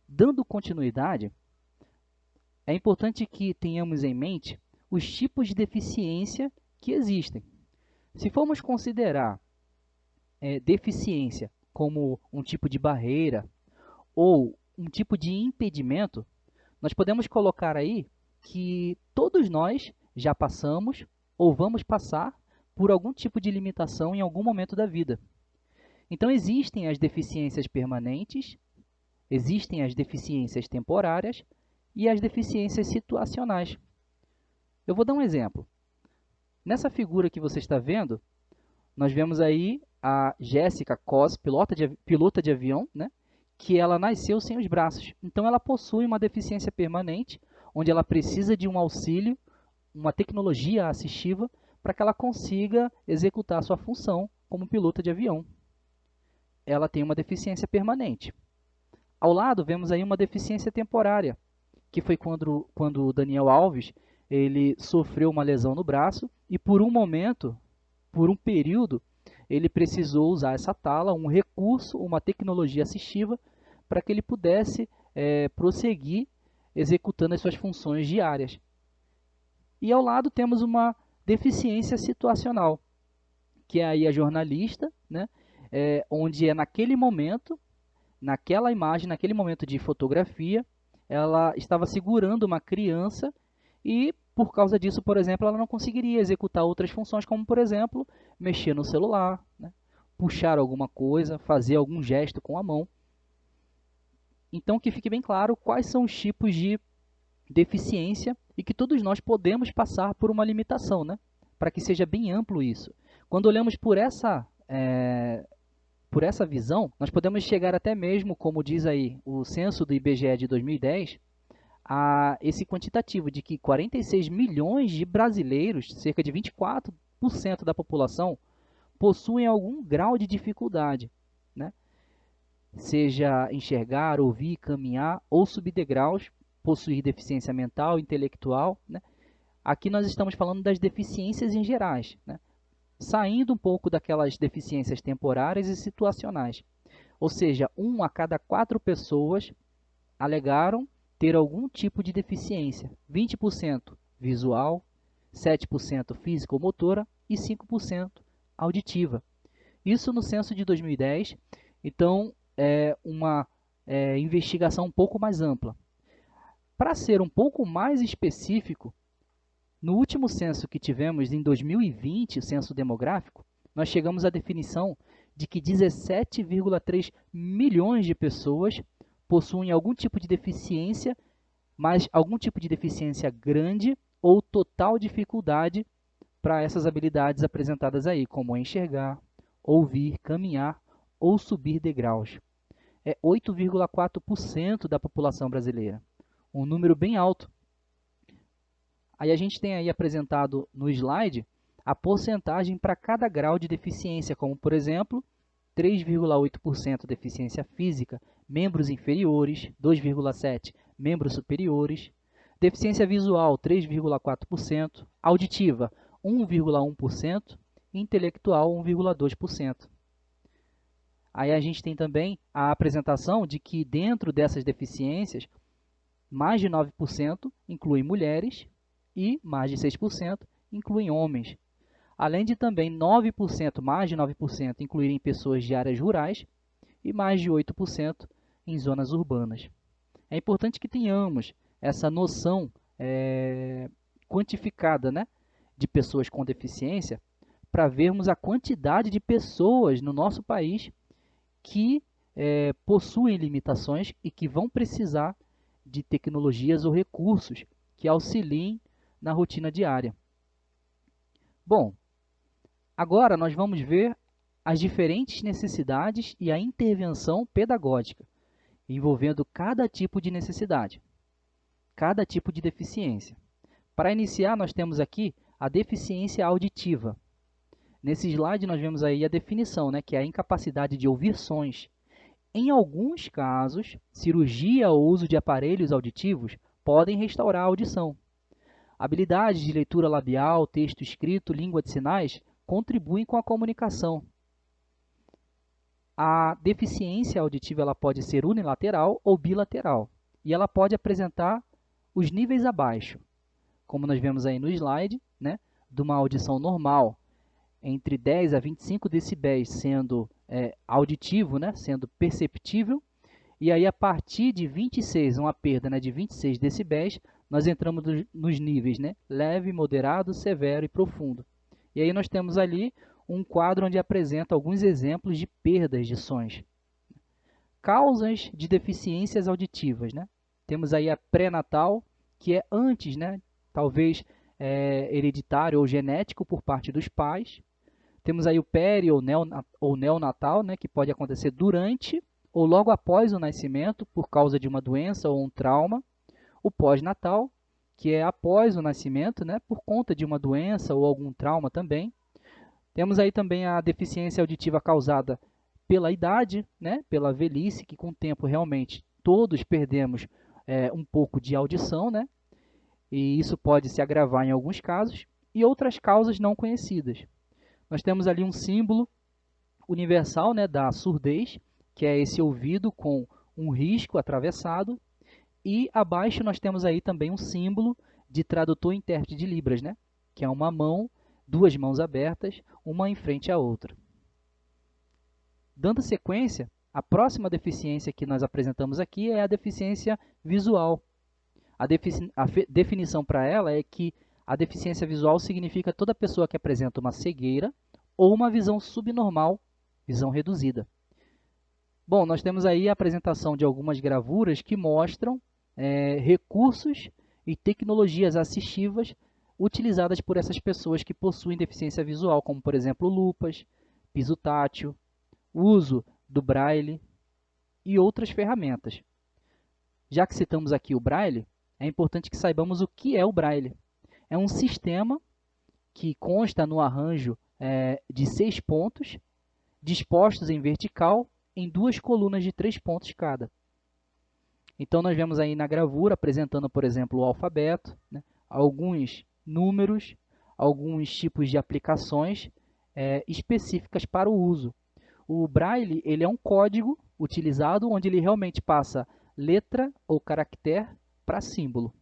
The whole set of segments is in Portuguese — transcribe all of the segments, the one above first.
Dando continuidade, é importante que tenhamos em mente os tipos de deficiência que existem. Se formos considerar deficiência como um tipo de barreira ou um tipo de impedimento, nós podemos colocar aí que todos nós já passamos ou vamos passar por algum tipo de limitação em algum momento da vida. Então, existem as deficiências permanentes, existem as deficiências temporárias e as deficiências situacionais. Eu vou dar um exemplo. Nessa figura que você está vendo, nós vemos aí a Jéssica Cos, pilota de avião, né? Que ela nasceu sem os braços. Então, ela possui uma deficiência permanente, onde ela precisa de um auxílio, uma tecnologia assistiva, para que ela consiga executar sua função como pilota de avião. Ela tem uma deficiência permanente. Ao lado, vemos aí uma deficiência temporária, que foi quando o Daniel Alves ele sofreu uma lesão no braço e, por um momento, por um período, ele precisou usar essa tala, um recurso, uma tecnologia assistiva, para que ele pudesse prosseguir executando as suas funções diárias. E ao lado temos uma deficiência situacional, que é aí a jornalista, né, onde é naquele momento, naquela imagem, naquele momento de fotografia, ela estava segurando uma criança e, por causa disso, por exemplo, ela não conseguiria executar outras funções, como, por exemplo, mexer no celular, né, puxar alguma coisa, fazer algum gesto com a mão. Então, que fique bem claro quais são os tipos de deficiência e que todos nós podemos passar por uma limitação, né, para que seja bem amplo isso. Quando olhamos por essa visão, nós podemos chegar até mesmo, como diz aí o censo do IBGE de 2010, a esse quantitativo de que 46 milhões de brasileiros, cerca de 24% da população, possuem algum grau de dificuldade, né? Seja enxergar, ouvir, caminhar ou subir degraus, possuir deficiência mental, intelectual, né? Aqui nós estamos falando das deficiências em gerais, né? Saindo um pouco daquelas deficiências temporárias e situacionais. Ou seja, 1 a cada 4 pessoas alegaram ter algum tipo de deficiência. 20% visual, 7% físico-motora e 5% auditiva. Isso no censo de 2010, então é uma investigação um pouco mais ampla. Para ser um pouco mais específico, no último censo que tivemos em 2020, o censo demográfico, nós chegamos à definição de que 17,3 milhões de pessoas possuem algum tipo de deficiência, mas algum tipo de deficiência grande ou total dificuldade para essas habilidades apresentadas aí, como enxergar, ouvir, caminhar ou subir degraus. É 8,4% da população brasileira, um número bem alto. Aí a gente tem aí apresentado no slide a porcentagem para cada grau de deficiência, como por exemplo, 3,8% deficiência física, membros inferiores, 2,7% membros superiores, deficiência visual 3,4%, auditiva 1,1%, intelectual 1,2%. Aí a gente tem também a apresentação de que dentro dessas deficiências, mais de 9% incluem mulheres e mais de 6% incluem homens. Além de também 9%, mais de 9% incluírem pessoas de áreas rurais e mais de 8% em zonas urbanas. É importante que tenhamos essa noção quantificada, né, de pessoas com deficiência para vermos a quantidade de pessoas no nosso país que possuem limitações e que vão precisar de tecnologias ou recursos que auxiliem na rotina diária. Bom, agora nós vamos ver as diferentes necessidades e a intervenção pedagógica, envolvendo cada tipo de necessidade, cada tipo de deficiência. Para iniciar, nós temos aqui a deficiência auditiva. Nesse slide nós vemos aí a definição, né, que é a incapacidade de ouvir sons. Em alguns casos, cirurgia ou uso de aparelhos auditivos podem restaurar a audição. Habilidades de leitura labial, texto escrito, língua de sinais contribuem com a comunicação. A deficiência auditiva ela pode ser unilateral ou bilateral, e ela pode apresentar os níveis abaixo, como nós vemos aí no slide, né, de uma audição normal, entre 10 a 25 decibéis sendo auditivo, né, sendo perceptível, e aí a partir de 26, uma perda, né, de 26 decibéis, nós entramos nos níveis, né, leve, moderado, severo e profundo. E aí nós temos ali um quadro onde apresenta alguns exemplos de perdas de sons. Causas de deficiências auditivas, né? Temos aí a pré-natal, que é antes, né, talvez hereditário ou genético por parte dos pais. Temos aí o peri ou neonatal, né, que pode acontecer durante ou logo após o nascimento por causa de uma doença ou um trauma. O pós-natal, que é após o nascimento, né, por conta de uma doença ou algum trauma também. Temos aí também a deficiência auditiva causada pela idade, né, pela velhice, que com o tempo realmente todos perdemos um pouco de audição, né, e isso pode se agravar em alguns casos, e outras causas não conhecidas. Nós temos ali um símbolo universal, né, da surdez, que é esse ouvido com um risco atravessado, e abaixo nós temos aí também um símbolo de tradutor e intérprete de Libras, né, que é uma mão, duas mãos abertas, uma em frente à outra. Dando sequência, a próxima deficiência que nós apresentamos aqui é a deficiência visual. A definição para ela é que a deficiência visual significa toda pessoa que apresenta uma cegueira ou uma visão subnormal, visão reduzida. Bom, nós temos aí a apresentação de algumas gravuras que mostram recursos e tecnologias assistivas utilizadas por essas pessoas que possuem deficiência visual, como, por exemplo, lupas, piso tátil, uso do braille e outras ferramentas. Já que citamos aqui o braille, é importante que saibamos o que é o braille. É um sistema que consta no arranjo de 6 pontos, dispostos em vertical em 2 colunas de 3 pontos cada. Então, nós vemos aí na gravura, apresentando, por exemplo, o alfabeto, né, alguns números, alguns tipos de aplicações específicas para o uso. O braille ele é um código utilizado onde ele realmente passa letra ou caractere para símbolo.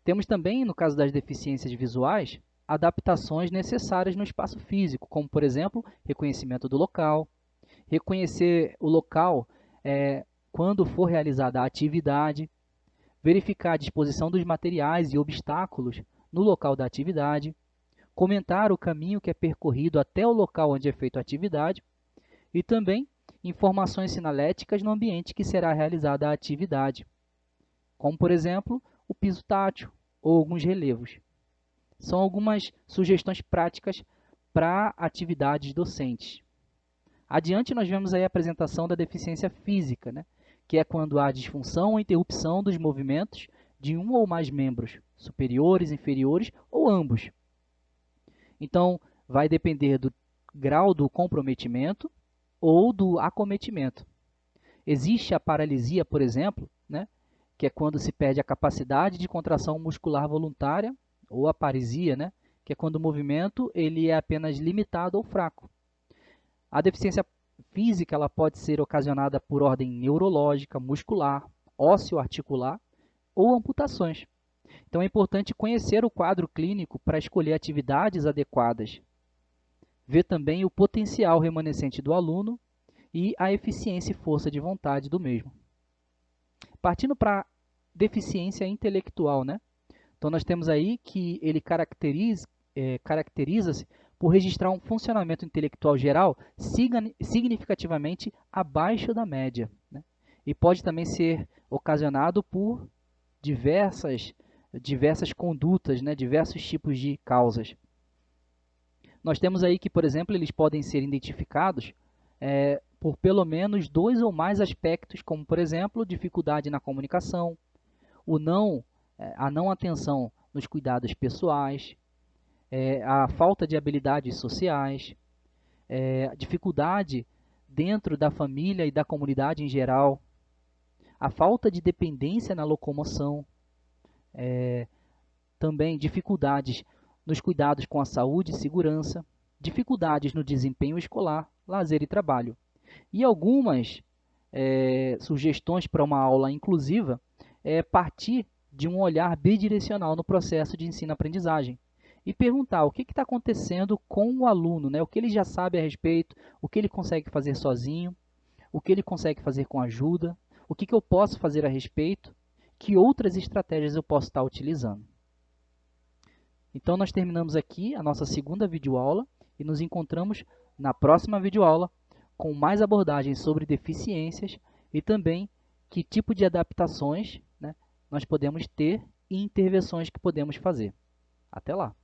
Temos também, no caso das deficiências visuais, adaptações necessárias no espaço físico, como, por exemplo, reconhecimento do local, reconhecer o local quando for realizada a atividade, verificar a disposição dos materiais e obstáculos no local da atividade, comentar o caminho que é percorrido até o local onde é feita a atividade e também informações sinaléticas no ambiente que será realizada a atividade, como, por exemplo, o piso tátil ou alguns relevos. São algumas sugestões práticas para atividades docentes. Adiante, nós vemos aí a apresentação da deficiência física, né? Que é quando há disfunção ou interrupção dos movimentos de um ou mais membros, superiores, inferiores ou ambos. Então, vai depender do grau do comprometimento ou do acometimento. Existe a paralisia, por exemplo, né? Que é quando se perde a capacidade de contração muscular voluntária, ou a paresia, né? Que é quando o movimento ele é apenas limitado ou fraco. A deficiência física ela pode ser ocasionada por ordem neurológica, muscular, ósseo-articular ou amputações. Então é importante conhecer o quadro clínico para escolher atividades adequadas. Ver também o potencial remanescente do aluno e a eficiência e força de vontade do mesmo. Partindo para a deficiência intelectual, né? Então nós temos aí que ele caracteriza-se por registrar um funcionamento intelectual geral significativamente abaixo da média, né? E pode também ser ocasionado por diversas condutas, né? Diversos tipos de causas. Nós temos aí que, por exemplo, eles podem ser identificados por pelo menos 2 ou mais aspectos, como, por exemplo, dificuldade na comunicação, a não atenção nos cuidados pessoais, a falta de habilidades sociais, a dificuldade dentro da família e da comunidade em geral, a falta de dependência na locomoção, também dificuldades nos cuidados com a saúde e segurança, dificuldades no desempenho escolar, lazer e trabalho. E algumas sugestões para uma aula inclusiva é partir de um olhar bidirecional no processo de ensino-aprendizagem e perguntar o que está acontecendo com o aluno, né? O que ele já sabe a respeito, o que ele consegue fazer sozinho, o que ele consegue fazer com ajuda, o que eu posso fazer a respeito, que outras estratégias eu posso estar utilizando. Então, nós terminamos aqui a nossa segunda videoaula e nos encontramos na próxima videoaula com mais abordagens sobre deficiências e também que tipo de adaptações, né, nós podemos ter e intervenções que podemos fazer. Até lá!